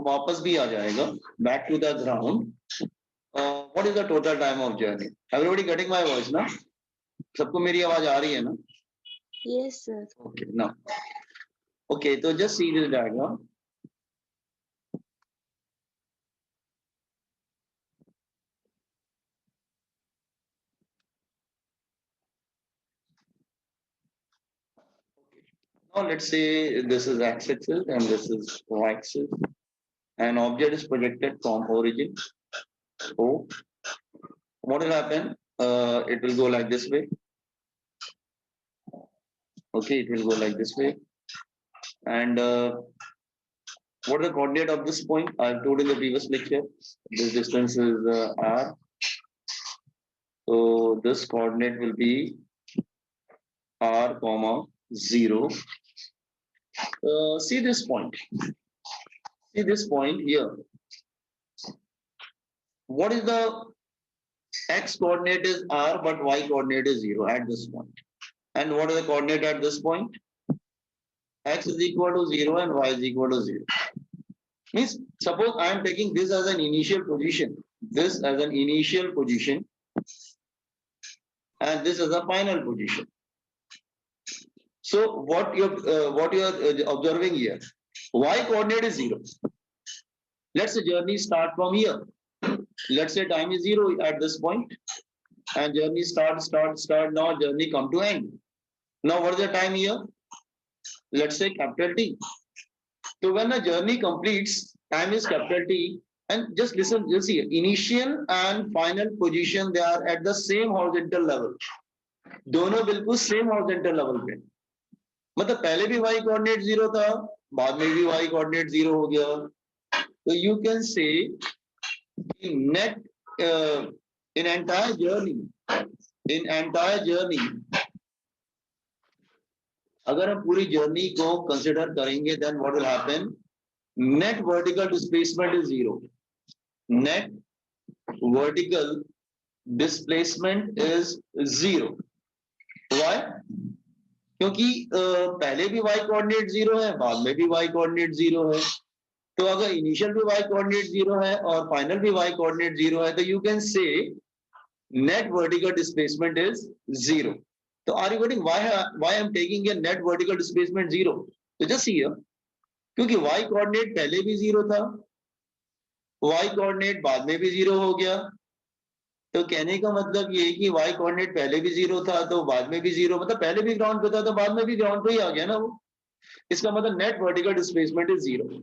वापस भी आ जाएगा, back to the ground. What is the total time of journey? Everybody getting my voice ना? सबको मेरी आवाज आ रही है ना? Yes, sir. Okay, now. Okay, so just see this diagram. Now let's say this is x-axis and this is y-axis. An object is projected from origin. So what will happen? It will go like this way. Okay, it will go like this way. And what is the coordinate of this point? I've told in the previous lecture. This distance is r. So this coordinate will be r comma 0. See this point. See this point here. What is the x coordinate is r, but y coordinate is 0 at this point. And what is the coordinate at this point? X is equal to 0 and y is equal to 0. Means suppose I am taking this as an initial position, this as an initial position, and this as a final position. So what you are observing here, y coordinate is 0. Let's say journey start from here. Let's say time is 0 at this point, and journey start. Now journey come to end. Now what is the time here? Let's say capital T. So when a journey completes, time is capital T, and just listen, just see, initial and final position, they are at the same horizontal level. दोनों बिल्कुल same horizontal level पे. मतलब पहले भी y coordinate 0 था, बाद में भी y coordinate 0 हो गया. So you can say net in entire journey, अगर हम पूरी जर्नी को कंसिडर करेंगे, then what will happen? Net vertical displacement is 0. Net vertical displacement is 0. Why? क्योंकि पहले भी y coordinate 0 है, बाद में भी y coordinate 0 है. तो अगर इनिशियल भी y coordinate 0 है और फाइनल भी y coordinate 0 है, तो you can say net vertical displacement is 0. So are you getting why I am taking a net vertical displacement 0? So just see here, क्योंकि y coordinate पहले भी 0 था, y coordinate बाद में भी 0 हो गया. तो कहने का मतलब ये है कि y coordinate पहले भी 0 था तो बाद में भी 0, मतलब पहले भी ग्राउंड पे था तो बाद में भी ग्राउंड पे ही आ गया ना वो. इसका मतलब net vertical displacement is 0.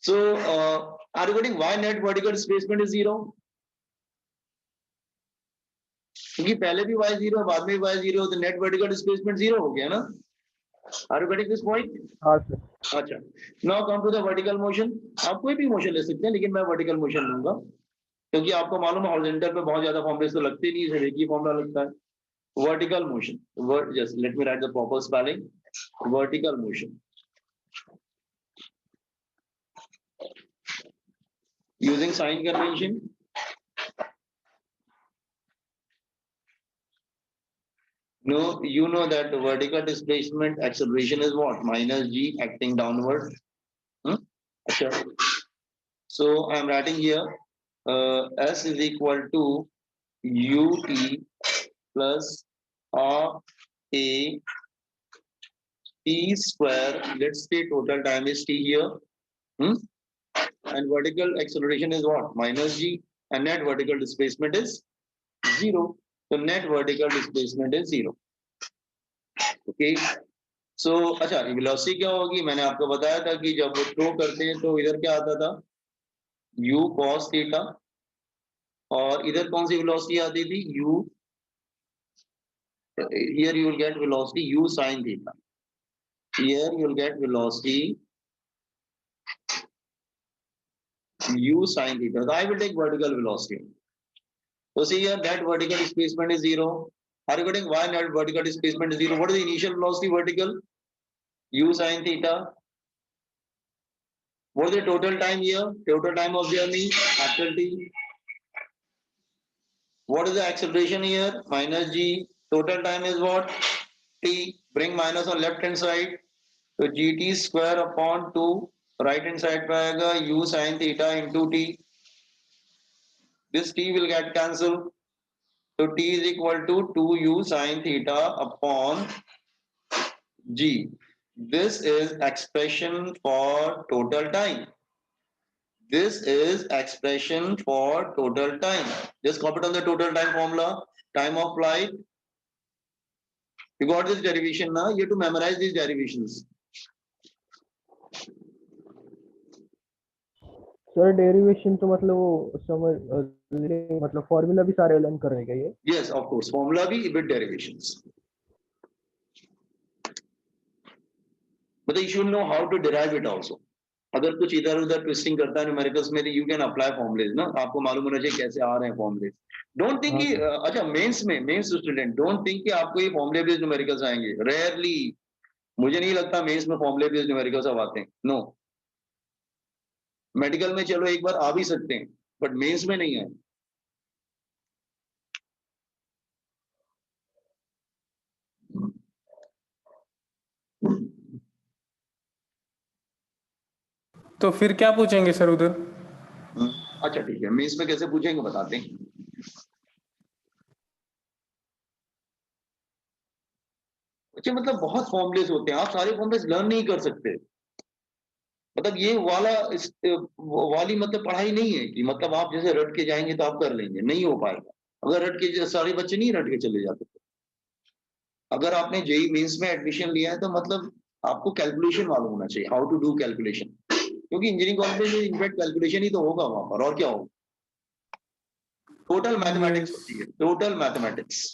So are you getting why net vertical displacement is 0? क्योंकि पहले भी y 0 बाद में भी y 0, तो net vertical displacement 0 हो गया ना. Are you getting this point? हाँ सर. अच्छा, now come to the vertical motion. आप कोई भी मोशन ले सकते हैं, लेकिन मैं vertical motion लूंगा क्योंकि आपको मालूम है हॉरिजॉन्टल पे बहुत ज्यादा फॉर्मूले तो लगते नहीं, सिर्फ एक ही फॉर्मूला लगता है. Vertical motion. Just let me write the proper spelling. Vertical motion. Using sign convention. No, you know that the vertical displacement acceleration is what? Minus g acting downward. Sure. So I'm writing here s is equal to ut plus r a t square. Let's say total time is t here. And vertical acceleration is what? Minus g. And net vertical displacement is 0. So net vertical displacement is 0. Okay. So अच्छा, velocity क्या होगी? मैंने आपको बताया था कि जब वो थ्रो करते हैं तो इधर क्या आता था? u cos थीटा, और इधर कौन सी वेलोसिटी आती थी? u. Here you will get velocity u sin theta. Here you will get velocity u sin theta. So I will take vertical velocity. So see here, that vertical displacement is 0. Are you getting why net vertical displacement is 0? What is the initial velocity vertical? U sin theta. What is the total time here? Total time of journey, capital T. What is the acceleration here? Minus g. Total time is what? T. Bring minus on left hand side. So gt square upon 2 right hand side पे आएगा u sin theta into t, this t will get cancelled, so t is equal to 2u sin theta upon g. This is expression for total time. This is expression for total time. Just copy it on the total time formula. Time of flight. You got this derivation now. You have to memorize these derivations. Sir derivation तो मतलब वो समझ मतलब formula भी सारे learn करने का ये. Yes, of course. Formula भी with derivations. But you should know how to derive it also. अगर कुछ इधर उधर ट्विस्टिंग करता है न्यूमेरिकल्स में, यू कैन अप्लाई फॉर्मुलेज ना, आपको मालूम होना चाहिए कैसे आ रहे हैं फॉर्मुलेज. डोंट थिंक कि अच्छा मेंस स्टूडेंट डोंट थिंक कि आपको ये फॉर्मुले बेस्ड न्यूमेरिकल्स आएंगे. रेयरली, मुझे नहीं लगता मेंस में फॉर्मुले बेस्ड न्यूमेरिकल्स अब आते हैं. नो, मेडिकल में चलो एक बार आ भी सकते हैं, बट मेंस में नहीं है. तो फिर क्या पूछेंगे सर उधर? अच्छा ठीक है, मेंस में कैसे पूछेंगे बताते हैं. अच्छा मतलब बहुत फॉर्मुलेज होते हैं, आप सारे फॉर्मुलेज लर्न नहीं कर सकते. मतलब ये वाला वाली मतलब पढ़ाई नहीं है कि मतलब आप जैसे रट के जाएंगे तो आप कर लेंगे, नहीं हो पाएगा. अगर रट के, सारे बच्चे नहीं रट के चले जाते. अगर आपने जेई मेंस में एडमिशन लिया है तो मतलब आपको कैलकुलेशन मालूम होना चाहिए, हाउ टू डू कैलकुलेशन, क्योंकि इंजीनियरिंग कॉलेज में इनफैक्ट कैलकुलेशन ही तो होगा वहां पर, और क्या होगा. टोटल मैथमेटिक्स होती है, total mathematics.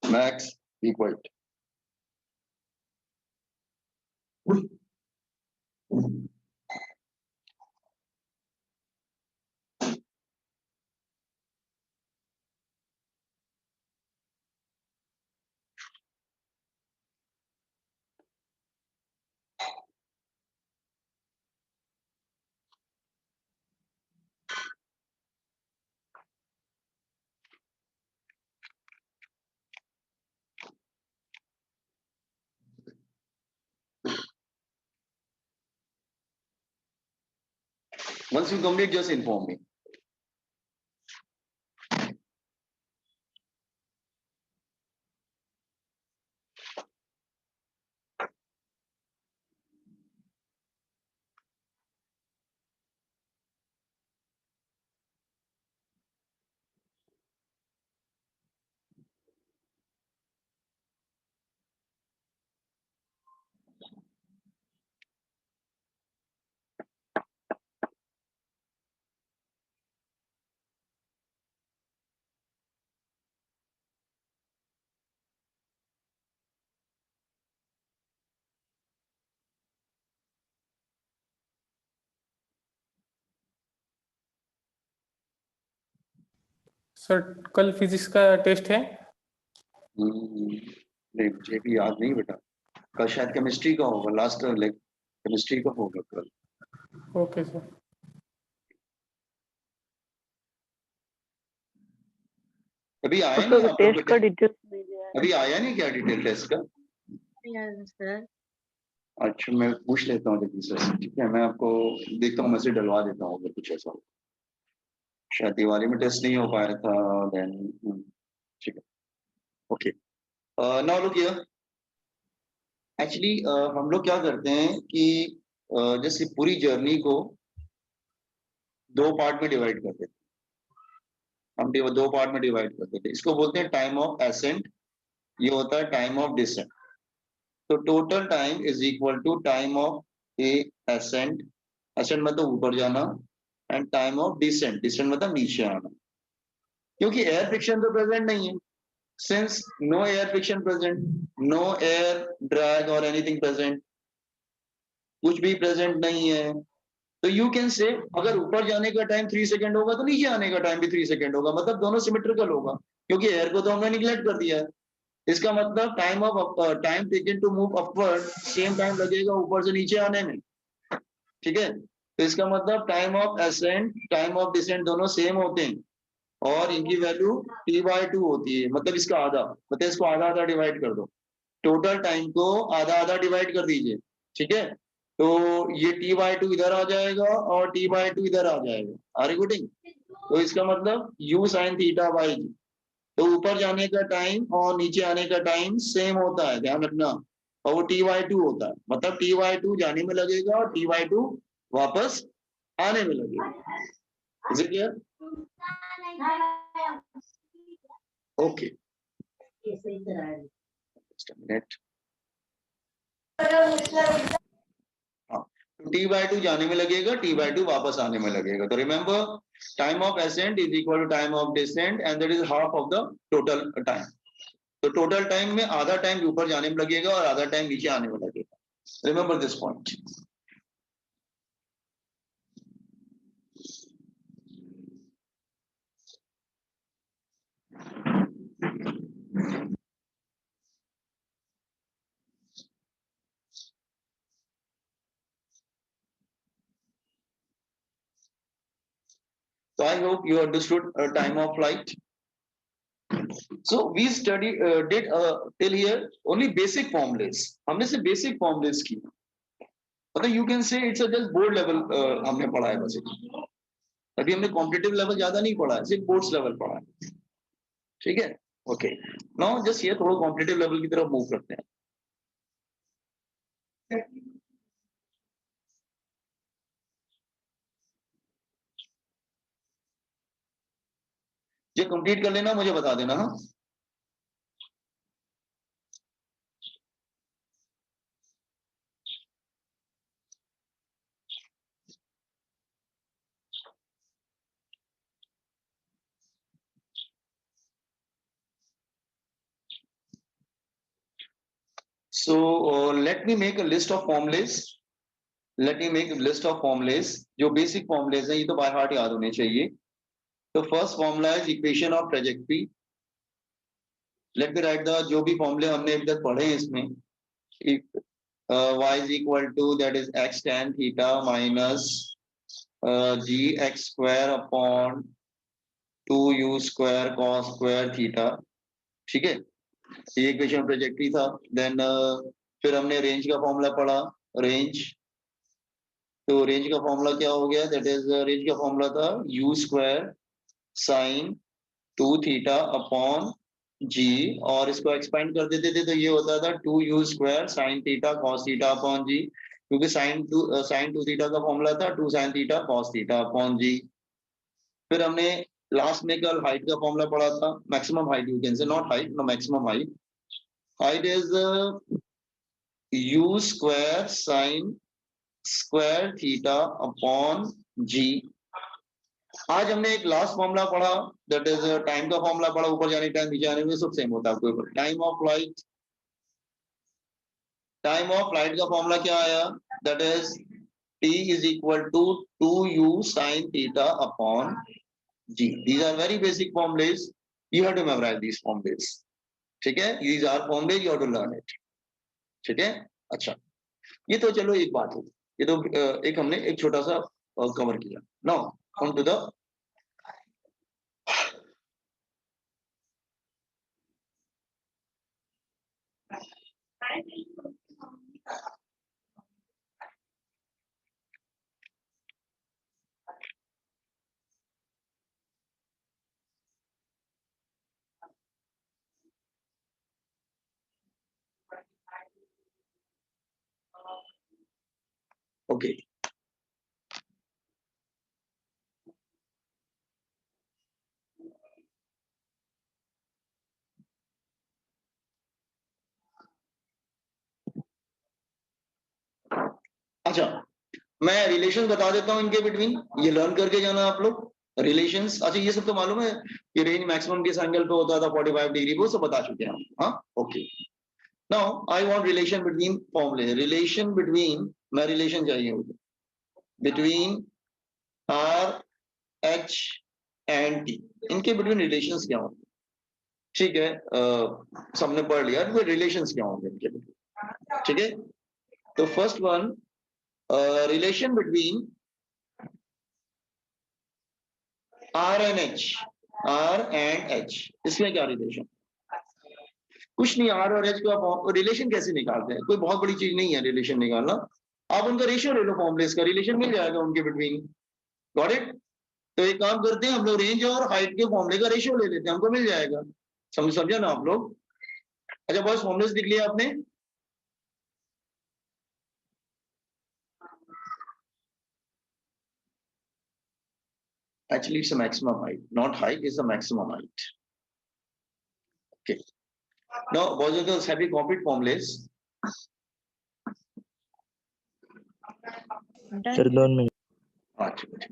Max, be quiet. Once you complete, just inform me. Sir कल फिजिक्स का टेस्ट है? नहीं, मुझे भी याद नहीं बेटा. कल शायद केमिस्ट्री का होगा, लास्ट केमिस्ट्री का होगा कल. Okay sir. अभी आया नहीं उसका टेस्ट का डिटेल्स नहीं दिया है. अभी आया नहीं क्या डिटेल टेस्ट का? सर अच्छा मैं पूछ लेता हूँ जल्दी से, ठीक है. मैं आपको देखता हूँ, मैसेज डलवा देता हूँ अगर कुछ ऐसा हो. शायद दिवाली में टेस्ट नहीं हो पाया था. देन ठीक है, okay. Now look here. Actually हम लोग क्या करते हैं कि जैसे पूरी जर्नी को 2 पार्ट में डिवाइड कर देते हैं. हम दो पार्ट में डिवाइड करते थे, इसको बोलते हैं टाइम ऑफ एसेंट, ये होता है टाइम ऑफ डिसेंट। तो total time is equal to time of a ascent, ascent मतलब ऊपर जाना, and time of descent, descent मतलब नीचे आना। क्योंकि एयर फ्रिक्शन तो प्रेजेंट नहीं है, since no air friction present, no air drag और एनीथिंग प्रेजेंट, कुछ भी प्रेजेंट नहीं है, तो यू कैन से अगर ऊपर जाने का टाइम 3 सेकंड होगा तो नीचे आने का टाइम भी 3 सेकंड होगा, मतलब दोनों सिमेट्रिकल होगा, क्योंकि एयर को तो हमने निगलेक्ट कर दिया है। इसका मतलब time taken to move upward same time लगेगा ऊपर से नीचे आने में, ठीक है। तो इसका मतलब time of ascent time of descent दोनों सेम होते हैं, और इनकी वैल्यू t/2 होती है, मतलब इसका आधा, मतलब इसको आधा आधा डिवाइड कर दो, टोटल टाइम को आधा आधा डिवाइड कर दीजिए, ठीक है। तो ये t/2 इधर आ जाएगा और t/2 इधर आ जाएगा, आर यू गेटिंग? तो इसका मतलब u sin थीटा बाई जी, तो ऊपर जाने का टाइम और नीचे आने का टाइम सेम होता है, ध्यान रखना, और वो t/2 होता है, मतलब t/2 जाने में लगेगा और t/2 वापस आने में लगेगा। Is it clear? Okay, t/2 जाने में लगेगा, t/2 वापस आने में लगेगा। तो remember, time of ascent is equal to time of descent and that is half of the total time. तो टोटल टाइम में आधा टाइम ऊपर जाने में लगेगा और आधा टाइम नीचे आने में लगेगा। Remember this point. So I hope you understood time of flight. So we did till here only basic formulas. हमने सिर्फ basic formulas की, मतलब you can say it's a just board level हमने पढ़ा है बस। अभी हमने कॉम्पिटिटिव लेवल ज्यादा नहीं पढ़ा है, सिर्फ बोर्ड्स लेवल पढ़ा है, ठीक है। ओके, नाउ जस्ट ये थोड़ा कॉम्पिटिटिव लेवल की तरफ मूव करते हैं। जो कंप्लीट कर लेना मुझे बता देना, हाँ। So let me make a list of formulas. Let me make a list of formulas. जो basic formulas हैं ये तो by heart याद होने चाहिए। तो first formula is equation of trajectory. Let me write the जो भी formula हमने अभी तक पढ़े हैं इसमें, y is equal to that is x tan theta minus gx square upon 2u square cos square theta, ठीक है। ये इक्वेशन ट्रेजेक्टरी था। देन फिर हमने रेंज का फॉर्मूला पढ़ा, रेंज। तो रेंज का फॉर्मूला क्या हो गया? दैट इज रेंज का फॉर्मूला था u square sine 2 theta upon G, और इसको एक्सपेंड कर देते थे तो ये होता था 2u square sine theta cos theta upon G, क्योंकि साइन टू थीटा का फॉर्मूला था 2 sine theta cos theta upon G. फिर हमने लास्ट में कल हाइट का फॉर्मूला पढ़ा था, maximum height, you can say not height, no maximum height. Height is u square sine square theta upon G. आज हमने एक लास्ट फॉर्मूला पढ़ा, दैट इज टाइम का फॉर्मूला पढ़ा, ऊपर जाने टाइम नीचे आने में सब सेम होता है आपको। Time of flight, time of flight का फॉर्मूला क्या आया? That is t is equal to 2u sin theta upon g. These are very basic formulas, you have to memorize these formulas, ठीक है। these are formulas, you have to learn it, ठीक है। अच्छा, ये तो चलो एक बात हो, ये तो एक हमने एक छोटा सा कवर किया। Now come to the okay. अच्छा, मैं रिलेशन बता देता हूं इनके बिटवीन, ये लर्न करके जाना आप लोग रिलेशंस। अच्छा ये सब तो मालूम है कि रेंज मैक्सिमम किस एंगल पे होता था 45 डिग्री, वो सब बता चुके हैं हम। हाँ okay, now I want relation between फॉर्मूले, रिलेशन बिटवीन, मैं रिलेशन चाहिए मुझे between R H and T, इनके बिटवीन रिलेशंस क्या होंगे? ठीक है, सबने पढ़ लिया रिलेशंस क्या होंगे इनके बिटवीन। ठीक है, तो first one, relation between R and H, R and H, इसमें क्या रिलेशन? कुछ नहीं, आर और एच का रिलेशन कैसे निकालते हैं, कोई बहुत बड़ी चीज नहीं है रिलेशन निकालना। आप उनका रेशियो ले लो, फॉर्मूलेस का रिलेशन मिल जाएगा उनके बिटवीन। Got it? तो एक काम करते हैं हम लोग, रेंज और हाइट के फॉर्मूले का रेशियो ले लेते हैं, हमको मिल जाएगा। समझा ना आप लोग? अच्छा बस फॉर्मूलेस लिख लिया आपने? Actually, it's a maximum height, not height, it's a maximum height. Okay. Now, boys and girls, have you copied formulas? Sir, 2 minute. अच्छा,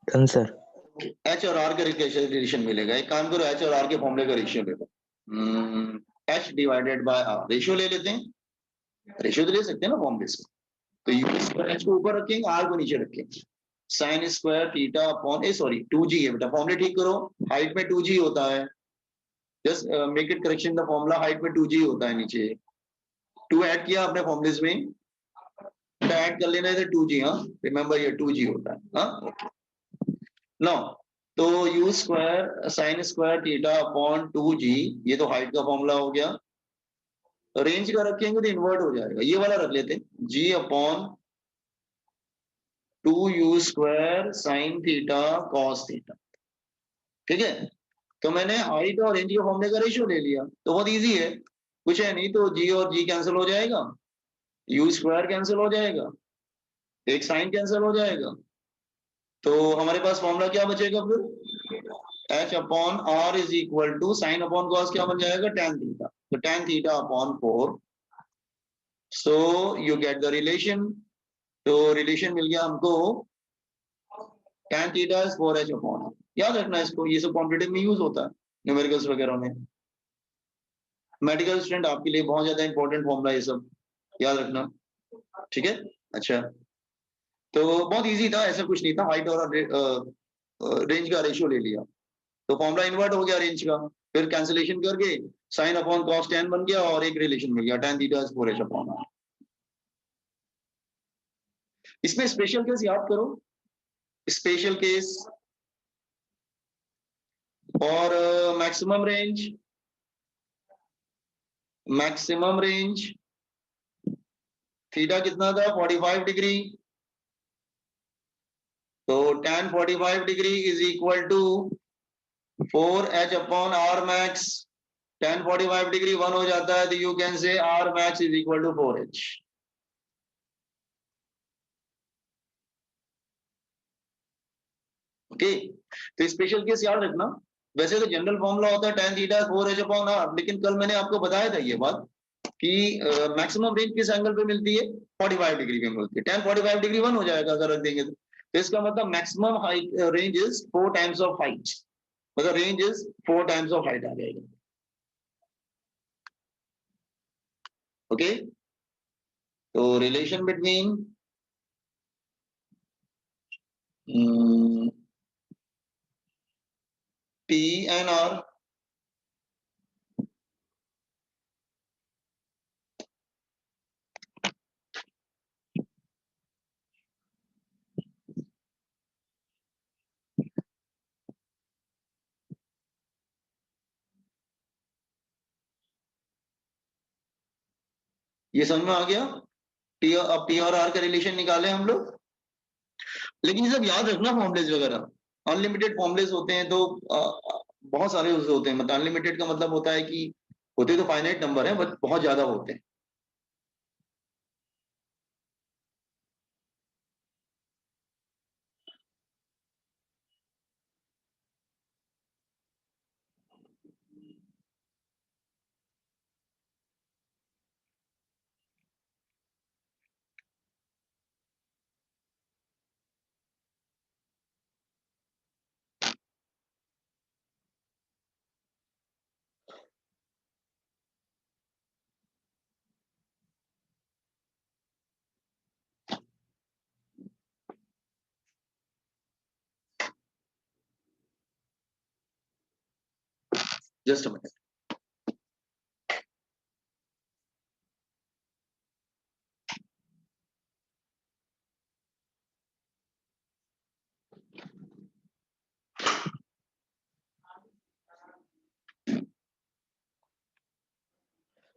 डन सर। एच और आर का कैसे रिलेशन मिलेगा? एक काम करो, एच और आर के फॉर्मूले का रेशियो ले लो। H divided by R, ratio ले लेते हैं, रेशियो तो ले सकते हैं ना फॉर्मूले से। तो एच को ऊपर रखेंगे, आर को नीचे रखेंगे। Sign square theta upon, sorry 2g है बेटा, फॉर्मूले ठीक करो, हाइट में 2g होता है, just make it correction the formula, height में 2g होता है नीचे। 2 ऐड किया आपने फॉर्मूलेस में, ऐड कर लेना है 2g, हाँ रिमेंबर ये 2g होता है। हाँ ओके, नो तो you square sine square theta upon 2g, ये तो हाइट का फॉर्मूला हो गया। रेंज का रखेंगे तो इन्वर्ट हो जाएगा, ये वाला रख लेते हैं, g upon 2u square sine theta cos theta. ठीक है, तो मैंने हाइट और रेंज के फॉर्मूले का रेशियो ले लिया, तो बहुत इजी है, कुछ है नहीं, तो g और g कैंसिल हो जाएगा, u स्क्वायर कैंसिल हो जाएगा, एक साइन कैंसिल हो जाएगा, तो हमारे पास फॉर्मूला क्या बचेगा फिर, h upon r is equal to sine upon cos क्या बन जाएगा, tan थीटा, तो tan theta upon 4, so you get the relation. तो रिलेशन मिल गया हमको, tan theta is 4h upon, याद रखना इसको, ये सब कॉम्पिटिटिव में यूज होता है न्यूमेरिकल्स वगैरह में। मेडिकल स्टूडेंट आपके लिए बहुत ज्यादा इंपॉर्टेंट फॉर्मूला ये सब, याद रखना। ठीक है, अच्छा तो बहुत इजी था, ऐसा कुछ नहीं था, हाइट और रेंज का रेशियो ले लिया, तो फॉर्मूला इन्वर्ट हो गया रेंज का, फिर कैंसिलेशन करके साइन अपॉन कॉस tan बन गया और एक रिलेशन मिल गया, tan theta is 4h upon r। इसमें स्पेशल केस याद करो, स्पेशल केस और maximum range, maximum range theta कितना था 45 डिग्री, तो tan 45 degree is equal to 4h upon r max, tan 45 degree 1 हो जाता है, तो you can say r max is equal to 4h। Okay, तो स्पेशल केस याद रखना। वैसे तो जनरल फॉर्मूला होता है tan theta 4h upon r, लेकिन कल मैंने आपको बताया था ये बात कि मैक्सिमम रेंज किस एंगल पे मिलती है, 45 डिग्री पे मिलती है, tan 45 डिग्री 1 हो जाएगा अगर रख देंगे तो इसका मतलब maximum height range is 4 times of height, मतलब range is 4 times of height आ जाएगा। ओके, तो relation between P and R, ये समझ में आ गया? टी और आर का रिलेशन निकाले हम लोग, लेकिन ये सब याद रखना फॉर्मूलेज वगैरह, अनलिमिटेड फॉर्मूलेज होते हैं तो बहुत सारे उससे होते हैं, मतलब अनलिमिटेड का मतलब होता है कि होते तो फाइनाइट नंबर है बट बहुत ज्यादा होते हैं। Just a minute.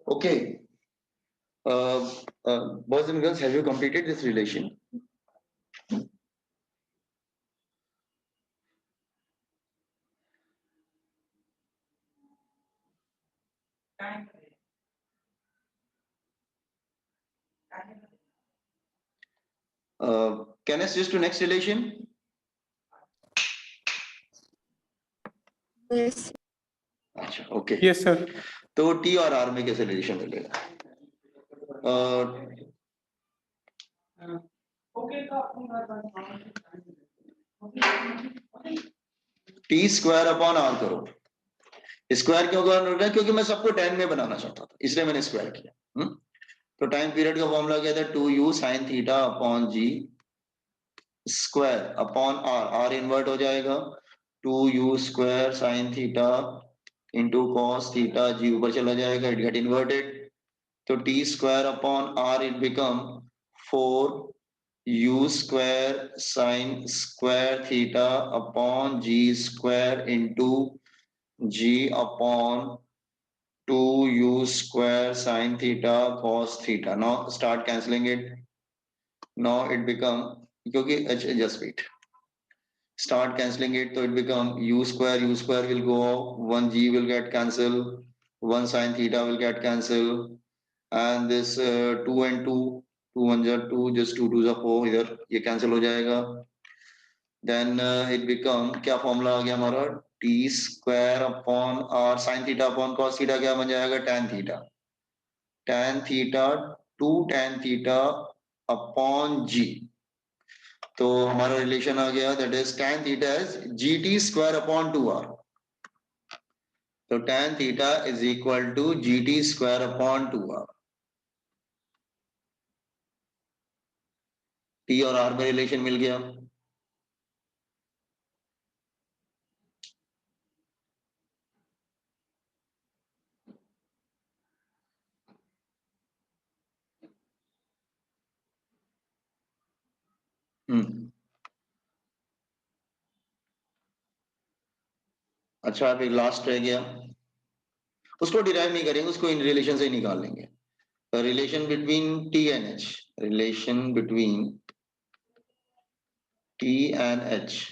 Okay, boys and girls, have you completed this relation? Can I switch to next relation? Yes. अच्छा, okay. Yes, sir. तो टी और आर में कैसे रिलेशन मिलेगा? टी स्क्वायर अपॉन आर करो। स्क्वायर क्यों करना है? क्योंकि मैं सबको 10 में बनाना चाहता था, इसलिए मैंने स्क्वायर किया। तो टाइम पीरियड का फॉर्मूला क्या था? 2u sin theta upon G square upon R, R invert हो जाएगा, 2u square sin theta into cos theta, G ऊपर चला जाएगा, इट गेट इन्वर्टेड, तो T square upon R it become 4u square sin square theta upon G square into G upon 2u square sin theta cos theta. Now start cancelling it. Now it become, क्योंकि just wait. Start cancelling it, so it become u square will go off, 1g will get cancelled, 1 sin theta will get cancelled, and this 2 and 2, 2 1 are 2, just 2 2 are 4, इधर ये cancel हो जाएगा। Then it become, क्या formula आ गया हमारा? t square upon r sin theta upon cos theta क्या बन जाएगा? tan theta, tan theta 2 tan theta upon g, तो हमारा रिलेशन आ गया, that is tan theta is gt square upon 2r, तो tan theta is equal to gt square upon 2r। t और r में relation मिल गया। अच्छा, फिर लास्ट रह गया, उसको डिराइव नहीं करेंगे, उसको इन रिलेशन से ही निकाल लेंगे। Relation between T and H, relation between T and H,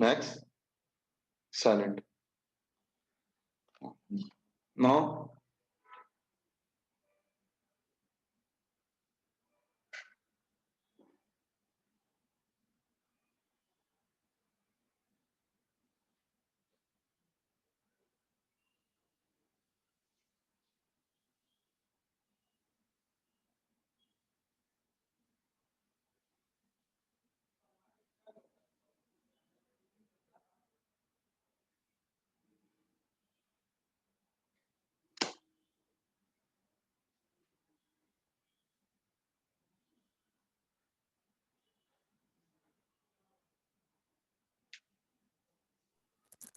Max silent now।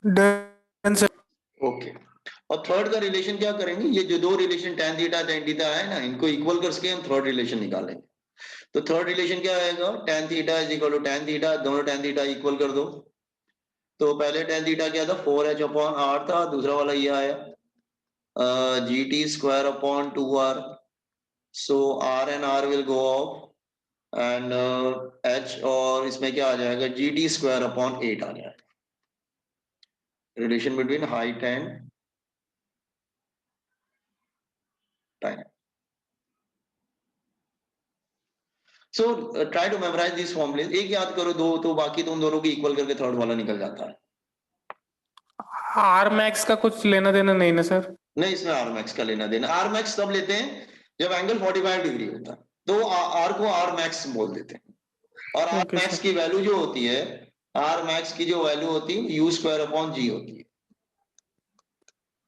Done. Answer okay, और थर्ड का रिलेशन क्या करेंगे, ये जो दो रिलेशन tan थीटा है ना, इनको इक्वल करके हम थर्ड रिलेशन निकालेंगे। तो थर्ड रिलेशन क्या आएगा, tan theta is equal to tan theta, दोनों tan थीटा इक्वल कर दो। तो पहले tan थीटा क्या था, 4h अपॉन r था, दूसरा वाला ये आया gt square upon 2r, so r and r will go of and h, और इसमें क्या आ जाएगा, gt स्क्वायर अपॉन 8 आ जाएगा। Relation between height and time. So try to memorize this formulae, एक याद करो दो, तो बाकी तुम दोनों की इक्वल करके थर्ड वाला निकल जाता है। आर मैक्स का कुछ लेना देना नहीं ना सर? नहीं, इसमें आर मैक्स का लेना देना, आर मैक्स तब लेते हैं जब एंगल 45 डिग्री होता है, तो आर को आर मैक्स बोल देते हैं। और आर ओके मैक्स सर। की वैल्यू जो होती है, आर मैक्स की जो वैल्यू होती है यू स्क्वायर अपॉन जी होती है।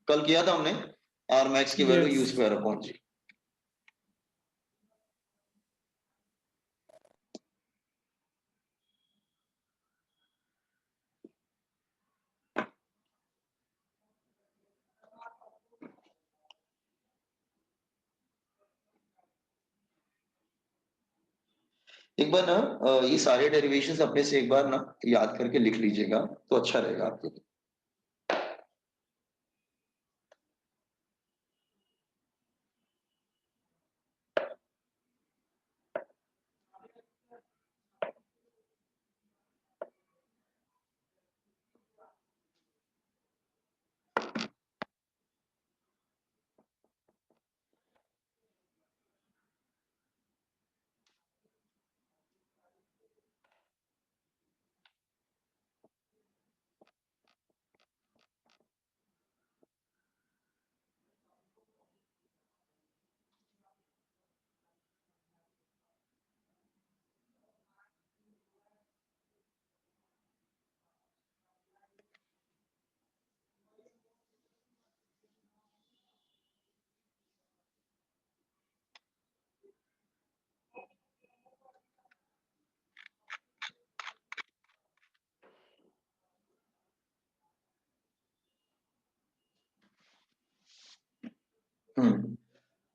कल किया था हमने, आर मैक्स की value U yes. Square upon G. एक बार ना ये सारे डेरिवेशंस अपने से एक बार ना याद करके लिख लीजिएगा, तो अच्छा रहेगा आपके लिए।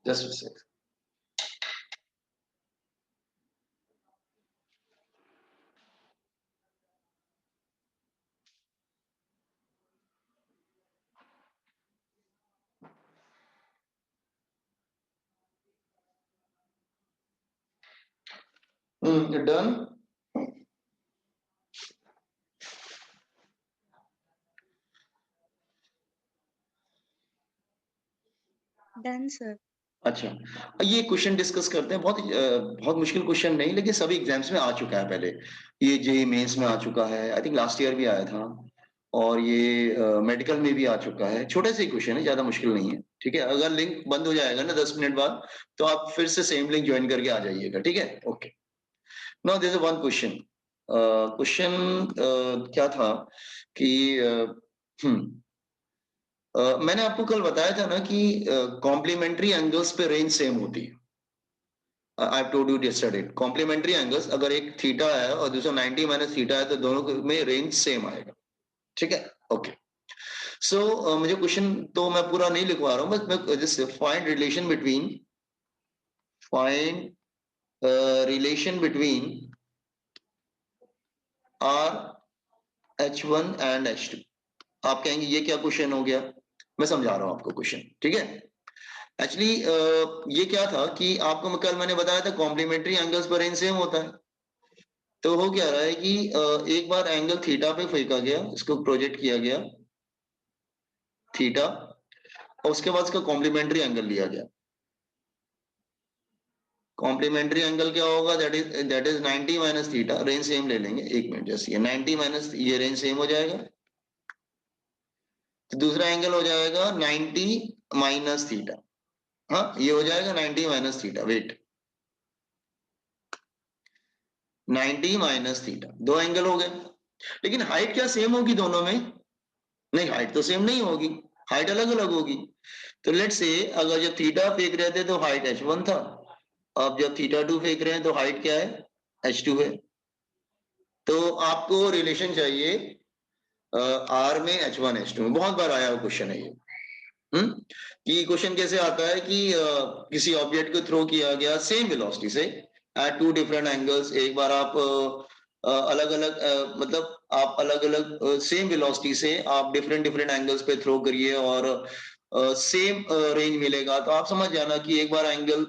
Just a sec. Done. Done, sir. अच्छा, ये क्वेश्चन डिस्कस करते हैं, बहुत मुश्किल क्वेश्चन नहीं, लेकिन सभी एग्जाम्स में आ चुका है पहले। ये जेईई मेंस में आ चुका है, आई थिंक लास्ट ईयर भी आया था, और ये मेडिकल में भी आ चुका है। छोटे से क्वेश्चन है, ज्यादा मुश्किल नहीं है, ठीक है। अगर लिंक बंद हो जाएगा ना 10 मिनट बाद, तो आप फिर से सेम लिंक ज्वाइन करके आ जाइएगा, ठीक है। Okay, now there is one question. Question क्या था कि मैंने आपको कल बताया था ना कि कॉम्प्लीमेंट्री एंगल्स पे रेंज सेम होती है। I have told you yesterday, complementary angles अगर एक थीटा है और दूसरा 90 माइनस थीटा है, तो दोनों में रेंज सेम आएगा, ठीक है। ओके, सो मुझे क्वेश्चन तो मैं पूरा नहीं लिखवा रहा हूँ, बस मैं just find relation between R H1 and H2। आप कहेंगे ये क्या क्वेश्चन हो गया, मैं समझा रहा हूं आपको क्वेश्चन, ठीक है। एक्चुअली ये क्या था कि आपको कल मैंने बताया था कॉम्प्लीमेंट्री एंगल्स पर रेंज सेम होता है। तो हो क्या रहा है कि एक बार एंगल थीटा पे फेंका गया, इसको प्रोजेक्ट किया गया थीटा, और उसके बाद इसका कॉम्प्लीमेंट्री एंगल लिया गया। कॉम्प्लीमेंट्री एंगल क्या होगा, that is 90 minus theta, range same ले लेंगे, एक मिनट, जैसे ये 90 माइनस, ये रेंज सेम हो जाएगा। तो दूसरा एंगल हो जाएगा 90 माइनस थीटा, हाँ ये हो जाएगा 90 minus theta, wait, 90 minus theta, दो एंगल हो गए। लेकिन हाइट क्या सेम होगी दोनों में? नहीं, हाइट तो सेम नहीं होगी, हाइट अलग अलग होगी। तो लेट्स से अगर जब थीटा फेंक रहे थे तो हाइट H1 था, अब जब थीटा 2 फेंक रहे हैं तो हाइट क्या है, H2 है। तो आपको रिलेशन चाहिए आर में H1 H2 में बहुत बार आया हुआ क्वेश्चन है ये। कि क्वेश्चन कैसे आता है कि किसी ऑब्जेक्ट को थ्रो किया गया सेम वेलोसिटी से एट टू डिफरेंट एंगल्स। एक बार आप अलग अलग मतलब आप अलग अलग सेम वेलोसिटी से आप डिफरेंट डिफरेंट एंगल्स पे थ्रो करिए और सेम रेंज मिलेगा। तो आप समझ जाना कि एक बार एंगल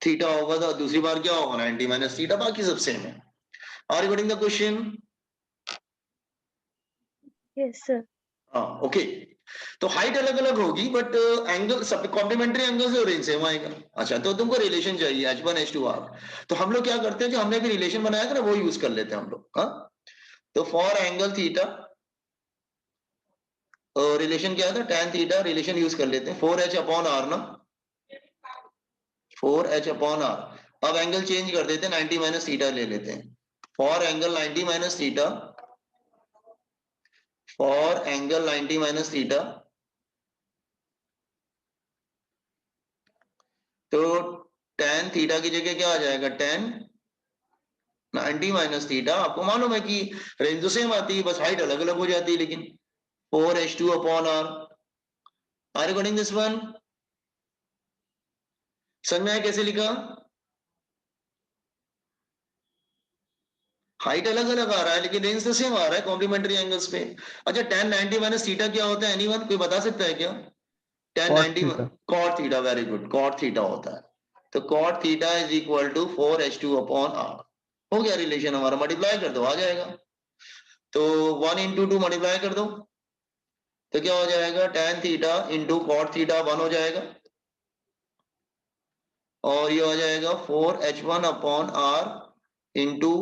थीटा होगा तो दूसरी बार क्या होगा 90 माइनस थीटा, बाकी सब सेम है। Are you getting the question? Yes, sir. हाँ ओके। तो हाइट अलग अलग होगी बट एंगल सब कॉम्प्लीमेंट्री एंगल से रेंज सेम आएगा। अच्छा तो तुमको रिलेशन चाहिए H1 H2 R। तो हम लोग क्या करते हैं, जो हमने भी रिलेशन बनाया था ना वो यूज कर लेते हैं हम लोग। हाँ तो फॉर एंगल थीटा रिलेशन क्या था, tan थीटा रिलेशन यूज कर लेते हैं 4h अपॉन r ना, 4h अपॉन r। अब एंगल चेंज कर देते हैं 90 माइनस थीटा ले लेते हैं। For angle 90 minus theta, for angle 90 minus theta तो tan थीटा की जगह क्या आ जाएगा, tan 90 माइनस थीटा। आपको मालूम है कि रेंज तो सेम आती है, बस हाइट अलग अलग हो जाती है। लेकिन 4h2 upon r, are you getting this one? समझ में आया कैसे लिखा? हाइट अलग अलग आ रहा है लेकिन रेंज तो सेम आ रहा है कॉम्प्लीमेंट्री एंगल्स पे। अच्छा tan 90 माइनस थीटा क्या होता है, एनीवन कोई बता सकता है क्या? tan cos 90 theta. cot theta, very good, cot theta होता है। तो cot theta is equal to 4h2 upon r। हो गया रिलेशन हमारा, मल्टीप्लाई कर दो आ जाएगा। तो 1 इंटू 2 मल्टीप्लाई कर दो तो क्या हो जाएगा, tan theta into cot theta 1 हो जाएगा और ये हो जाएगा 4h1 upon r into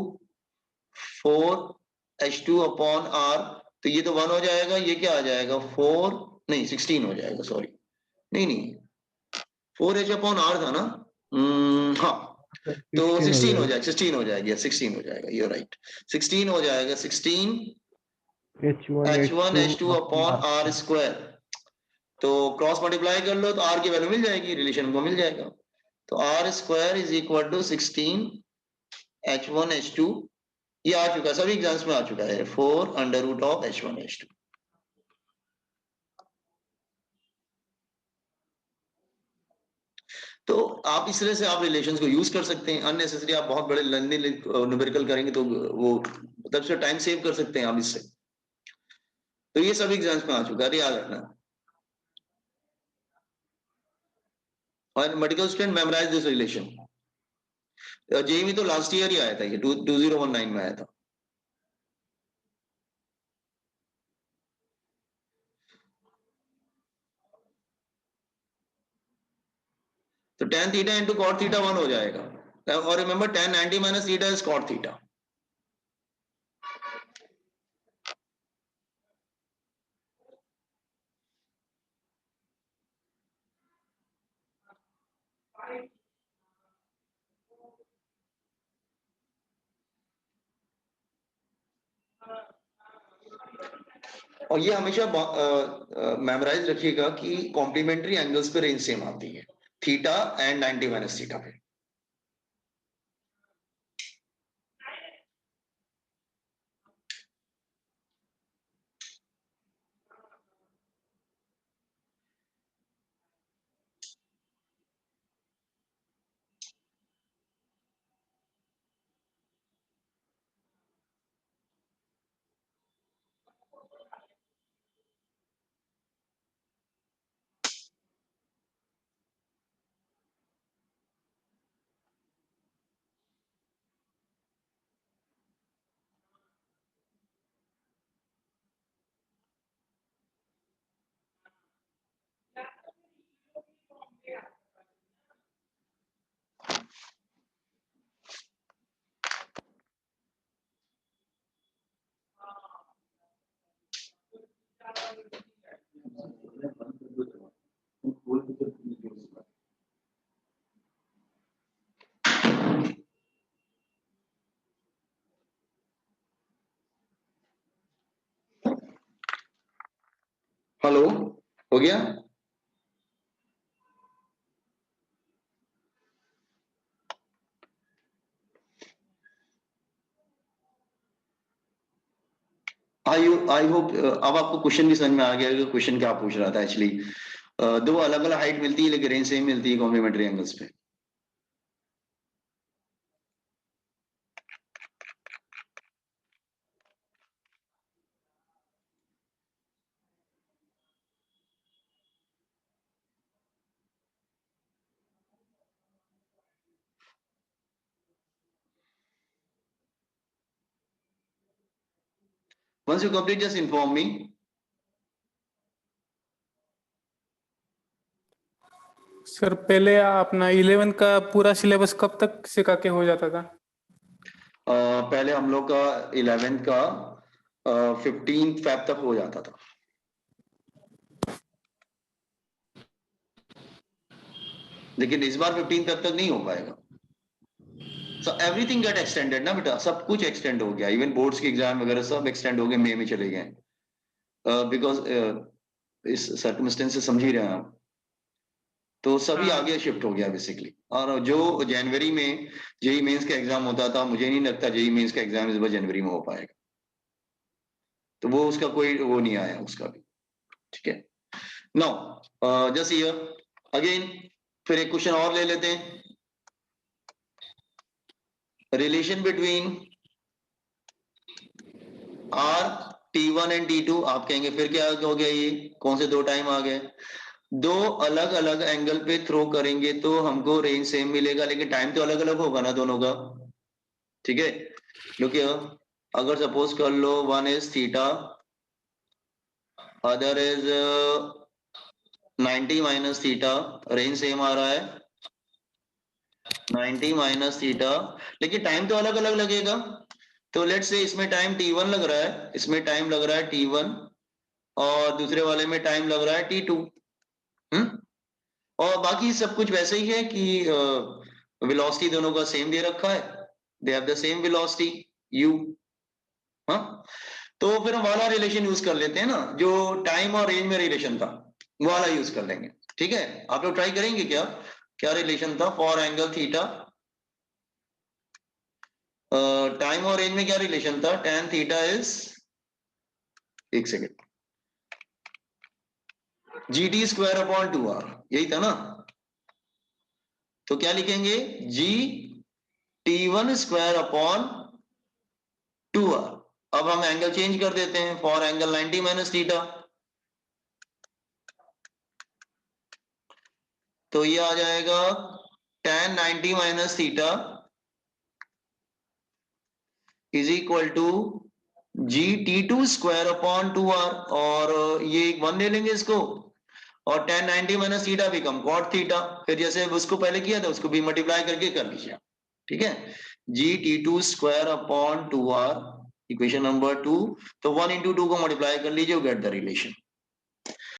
4h2 upon r। तो ये तो 1 हो जाएगा, ये क्या आ जाएगा 4 नहीं 16 हो जाएगा, सॉरी नहीं नहीं 4h अपॉन r था ना। हाँ तो 16 हो 16 हो जाएगा। जाएगा, 16 हो जाएगा, 16 हो जाएगा, ये राइट 16 हो जाएगा, 16 H1 H1 H2 H2 upon upon R r square. Square. तो क्रॉस मल्टीप्लाई कर लो तो r की वैल्यू मिल जाएगी, रिलेशन को मिल जाएगा। तो r square is equal to 16 H1 H2। ये आ चुका है, सभी एग्जाम्स में आ चुका है, 4 under root of H1 H2। तो आप इस तरह से आप रिलेशंस को यूज कर सकते हैं। अननेसेसरी आप बहुत बड़े लंबे न्यूमेरिकल करेंगे तो वो तब से टाइम सेव कर सकते हैं आप इससे। तो ये सब एग्जाम्स में आ चुका है, याद रखना। और medical student memorise this relation. JEE में तो लास्ट ईयर ही आया था, ये 2019 में आया था। तो tan theta into cot theta 1 हो जाएगा। और remember tan 90 minus theta is cot theta. और ये हमेशा मेमोराइज रखिएगा कि कॉम्प्लीमेंट्री एंगल्स पे रेंज सेम आती है, थीटा एंड 90 माइनस थीटा पे। हेलो, हो गया? आई होप अब आपको क्वेश्चन भी समझ में आ गया कि क्वेश्चन क्या पूछ रहा था एक्चुअली। दो अलग अलग हाइट मिलती है लेकिन रेंज सेम मिलती है कॉम्प्लीमेंट्री एंगल्स पे। Once you complete, just inform me. Sir पहले अपना 11 का पूरा सिलेबस कब तक सिखा के हो जाता था? पहले हम लोग का 11th का 15 Feb तक हो जाता था। लेकिन इस बार 15 तक नहीं हो पाएगा। So everything get extended ना बेटा, सब कुछ extend हो गया, इवन बोर्ड्स के एग्जाम वगैरह सब extend हो गए, मई में चले गए। बिकॉज इस सर्कमस्टेंसेस समझ ही रहे हैं आप, तो सभी हाँ। आगे शिफ्ट हो गया बेसिकली। और जो जनवरी में जेई मेंस का एग्जाम होता था, मुझे नहीं लगता जेई मेंस का एग्जाम इस बार जनवरी में हो पाएगा, तो वो उसका कोई वो नहीं आया उसका भी। ठीक है, नाउ जस्ट हियर अगेन फिर एक क्वेश्चन और ले लेते हैं। Relation between are T1 and T2, आप कहेंगे फिर क्या हो गया, ये कौन से दो टाइम आ गए? दो अलग अलग एंगल पे थ्रो करेंगे तो हमको रेंज सेम मिलेगा, लेकिन टाइम तो अलग अलग होगा ना दोनों का। ठीक है, क्योंकि अगर सपोज कर लो one is theta, other is 90 minus theta, range same आ रहा है 90 माइनस थीटा, लेकिन टाइम तो अलग अलग लगेगा। तो लेट्स से इसमें टाइम T1 लग रहा है, इसमें टाइम लग रहा है T1, और दूसरे वाले में टाइम लग रहा है T2। और बाकी सब कुछ वैसे ही है कि वेलोसिटी दोनों का सेम दे रखा है, they have the same velocity u। हाँ, तो फिर हम वाला रिलेशन यूज कर लेते हैं ना, जो टाइम और रेंज में रिलेशन था वो वाला यूज कर लेंगे। ठीक है, आप लोग ट्राई करेंगे क्या, क्या रिलेशन था फॉर एंगल थीटा, टाइम और रेंज में क्या रिलेशन था, tan थीटा इज, एक second, GT square upon 2r, यही था ना। तो क्या लिखेंगे, G T1 square upon 2r। अब हम एंगल चेंज कर देते हैं, फॉर एंगल 90 माइनस थीटा, तो ये आ जाएगा tan 90 minus theta is equal to GT2 square upon 2r, और ये 1 ले लेंगे इसको, और tan 90 minus theta become cot theta, फिर जैसे उसको पहले किया था उसको भी मल्टीप्लाई करके कर लीजिए। ठीक है, GT2 square upon 2r, equation number 2, तो 1 into 2 को मल्टीप्लाई कर लीजिए, गेट द रिलेशन।